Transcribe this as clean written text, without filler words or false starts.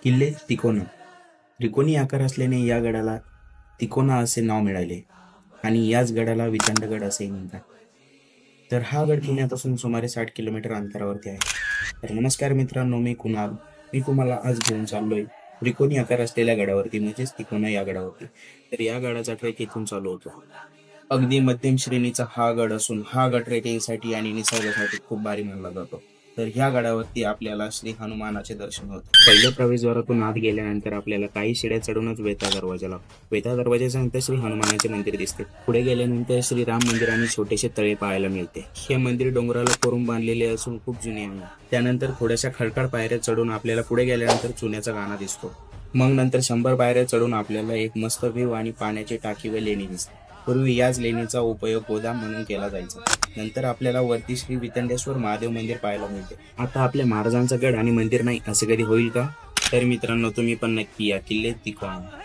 किल्ले तिकोना. त्रिकोणी आकार असल्याने या गडाला तिकोना असे नाव मिळाले आणि याच गडाला वितंडगड असेही म्हणतात. तर हा गड पुण्यापासून सुमारे 60 किलोमीटर अंतरावरती आहे. तर नमस्कार मित्रांनो, मी कुणाल. मी तुम्हाला आज घेऊन चाललोय त्रिकोणी आकार असलेल्या गडावरती, म्हणजेच तिकोना या गडावरती. तर या गडाचा ट्रेक इथून चालू होतो. अगदी मध्यम श्रेणीचा हा गड असून हा गड ट्रेकिंगसाठी आणि निसर्गासाठी खूप भारी मानला जातो. तर ह्या गडावरती आपल्याला श्री हनुमानाचे दर्शन होते. पहिल्या प्रवेशद्वारातून आत गेल्यानंतर आपल्याला काही शिड्या चढूनच वेता दरवाजा लागतो. वेता दरवाजाच्या नंतर श्री हनुमानाचे मंदिर दिसते. पुढे गेल्यानंतर श्री राम मंदिर आणि छोटेसे तळे पाहायला मिळते. हे मंदिर डोंगराला कोरून बांधलेले असून खूप जुने आहे. त्यानंतर थोड्याशा खडकाळ पायऱ्या चढून आपल्याला पुढे गेल्यानंतर चुन्याचा गाणा दिसतो. मग नंतर 100 पायऱ्या चढून आपल्याला एक मस्त व्ह्यू आणि पाण्याची टाकी व लेणी दिसते. पूर्वी याच लेणीचा उपयोग गोदाम म्हणून केला जायचा. नंतर आपल्याला वरती श्री वितंडेश्वर महादेव मंदिर पाहायला मिळते. आता आपल्या महाराजांचा गड आणि मंदिर नाही असे कधी होईल का? तर मित्रांनो, तुम्ही पण नक्की या किल्ले तिकोना.